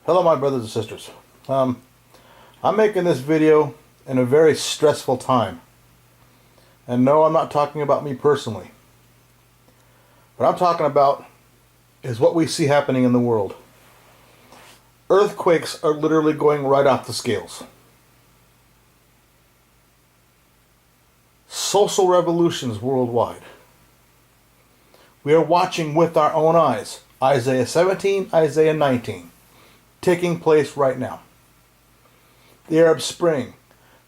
Hello, my brothers and sisters. I'm making this video in a very stressful time. And no, I'm not talking about me personally. What I'm talking about is what we see happening in the world. Earthquakes are literally going right off the scales. Social revolutions worldwide. We are watching with our own eyes Isaiah 17, Isaiah 19. Taking place right now. The Arab Spring,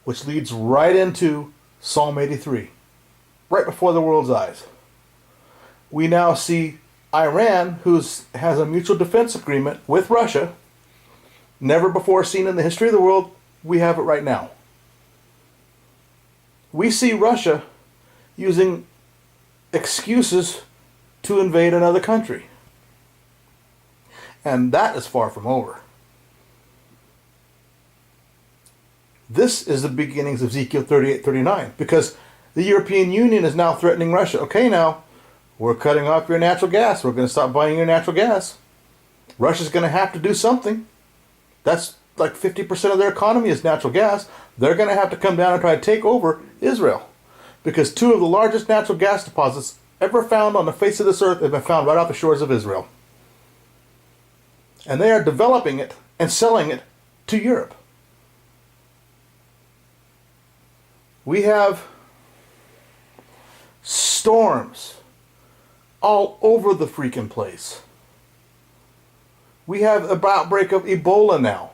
which leads right into Psalm 83, right before the world's eyes. We now see Iran, who has a mutual defense agreement with Russia, never before seen in the history of the world. We have it right now. We see Russia using excuses to invade another country. And that is far from over. This is the beginnings of Ezekiel 38:39, because the European Union is now threatening Russia. Okay, now, we're cutting off your natural gas. We're going to stop buying your natural gas. Russia's going to have to do something. That's like 50% of their economy is natural gas. They're going to have to come down and try to take over Israel, because two of the largest natural gas deposits ever found on the face of this earth have been found right off the shores of Israel. And they are developing it and selling it to Europe. We have storms all over the freaking place. We have an outbreak of Ebola now.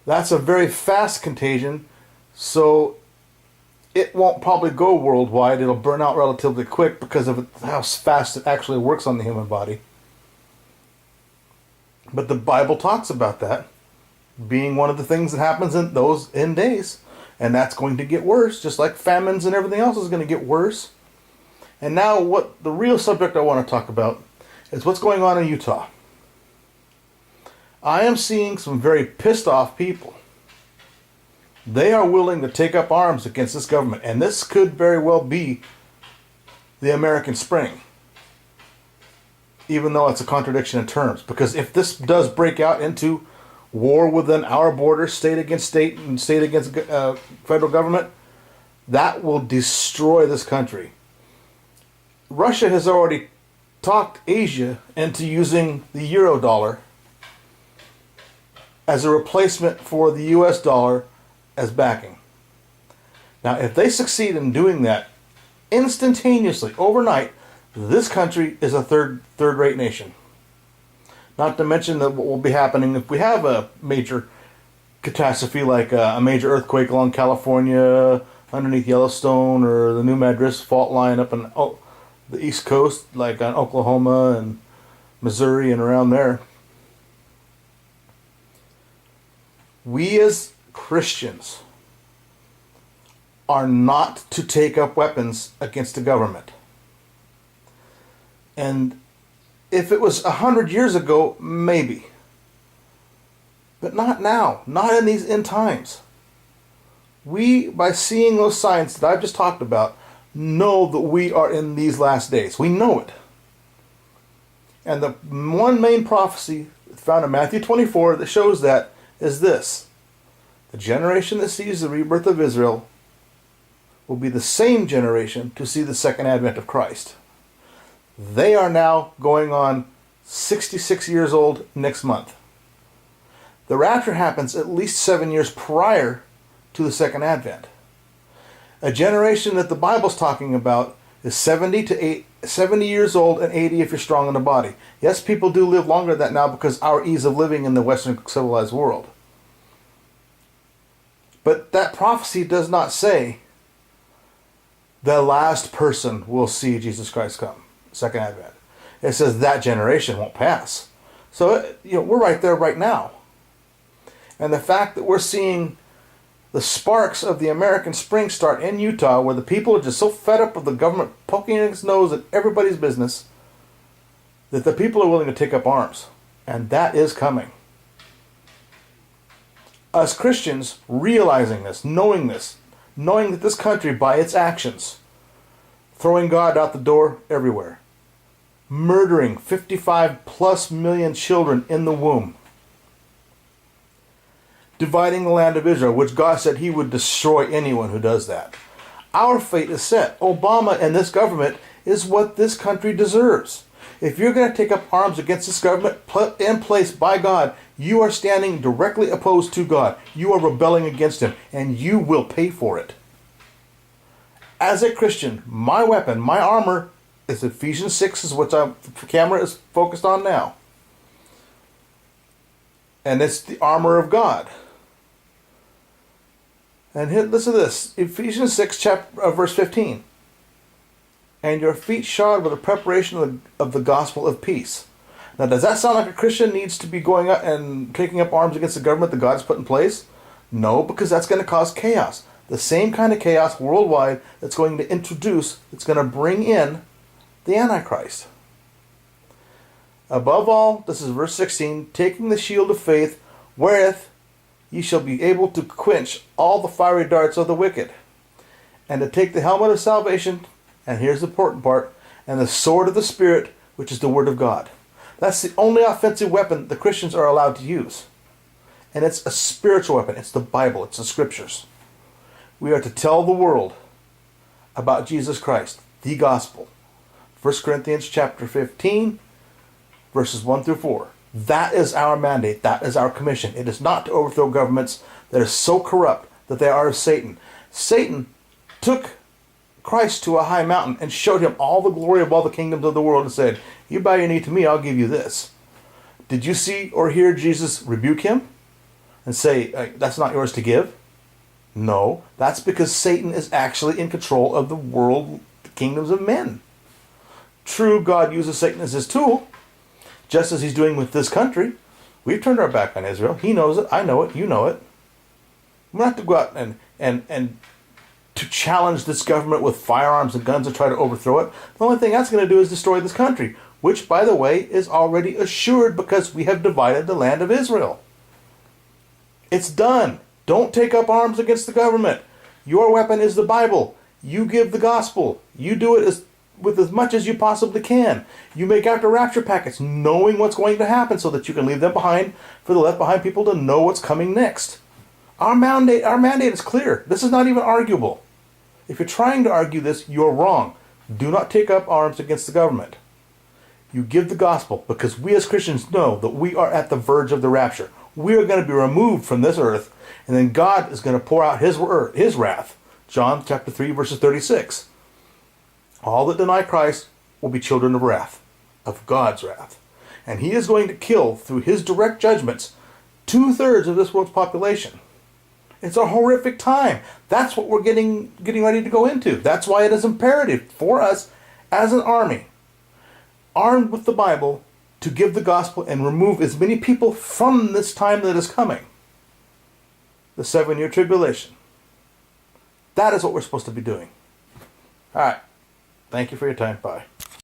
That's a very fast contagion, so it won't probably go worldwide. It'll burn out relatively quick because of how fast it actually works on the human body. But the Bible talks about that being one of the things that happens in those end days. And that's going to get worse, just like famines and everything else is going to get worse. And now what the real subject I want to talk about is what's going on in Utah. I am seeing some very pissed off people. They are willing to take up arms against this government. And this could very well be the American Spring. Even though it's a contradiction in terms. Because if this does break out into war within our borders, state against state and state against federal government, that will destroy this country. Russia has already talked Asia into using the euro dollar as a replacement for the US dollar as backing. Now, if they succeed in doing that instantaneously, overnight, this country is a third-rate nation. Not to mention that what will be happening if we have a major catastrophe like a major earthquake along California, underneath Yellowstone, or the New Madras fault line up in the East Coast, like on Oklahoma and Missouri and around there. We as Christians are not to take up weapons against the government. And if it was 100 years ago, maybe. But not now. Not in these end times. We, by seeing those signs that I've just talked about, know that we are in these last days. We know it. And the one main prophecy found in Matthew 24 that shows that is this. The generation that sees the rebirth of Israel will be the same generation to see the second advent of Christ. They are now going on 66 years old next month. The rapture happens at least 7 years prior to the second advent. A generation that the Bible's talking about is 70 years old and 80 if you're strong in the body. Yes, people do live longer than that now because our ease of living in the Western civilized world. But that prophecy does not say the last person will see Jesus Christ come. Second advent. It says that generation won't pass. So, we're right there right now. And the fact that we're seeing the sparks of the American Spring start in Utah, where the people are just so fed up with the government poking its nose at everybody's business, that the people are willing to take up arms. And that is coming. Us Christians realizing this, knowing that this country, by its actions, throwing God out the door everywhere, murdering 55 plus million children in the womb, dividing the land of Israel, which God said he would destroy anyone who does that. Our fate is set. Obama and this government is what this country deserves. If you're going to take up arms against this government put in place by God, you are standing directly opposed to God. You are rebelling against him, and you will pay for it. As a Christian, my weapon, my armor, is Ephesians 6, is what the camera is focused on now. And it's the armor of God. And listen to this, Ephesians 6, verse 15. And your feet shod with the preparation of the gospel of peace. Now, does that sound like a Christian needs to be going up and taking up arms against the government that God has put in place? No, because that's going to cause chaos. The same kind of chaos worldwide that's going to bring in the Antichrist. Above all, this is verse 16, taking the shield of faith, wherewith ye shall be able to quench all the fiery darts of the wicked, and to take the helmet of salvation, and here's the important part, and the sword of the Spirit, which is the Word of God. That's the only offensive weapon the Christians are allowed to use. And it's a spiritual weapon. It's the Bible. It's the Scriptures. We are to tell the world about Jesus Christ, the gospel. 1 Corinthians chapter 15, verses 1 through 4. That is our mandate. That is our commission. It is not to overthrow governments that are so corrupt that they are of Satan. Satan took Christ to a high mountain and showed him all the glory of all the kingdoms of the world and said, you bow your knee to me, I'll give you this. Did you see or hear Jesus rebuke him and say, that's not yours to give? No, that's because Satan is actually in control of the world, the kingdoms of men. True, God uses Satan as his tool, just as he's doing with this country. We've turned our back on Israel. He knows it. I know it. You know it. We don't have to go out and to challenge this government with firearms and guns and try to overthrow it. The only thing that's going to do is destroy this country, which, by the way, is already assured because we have divided the land of Israel. It's done. Don't take up arms against the government. Your weapon is the Bible. You give the gospel. You do it with as much as you possibly can. You make out the rapture packets, knowing what's going to happen so that you can leave them behind for the left behind people to know what's coming next. Our mandate is clear. This is not even arguable. If you're trying to argue this, you're wrong. Do not take up arms against the government. You give the gospel because we as Christians know that we are at the verge of the rapture. We are going to be removed from this earth, and then God is going to pour out his wrath. John chapter 3, verses 36. All that deny Christ will be children of wrath, of God's wrath. And he is going to kill, through his direct judgments, 2/3 of this world's population. It's a horrific time. That's what we're getting ready to go into. That's why it is imperative for us as an army, armed with the Bible, to give the gospel and remove as many people from this time that is coming. The 7-year tribulation. That is what we're supposed to be doing. All right. Thank you for your time. Bye.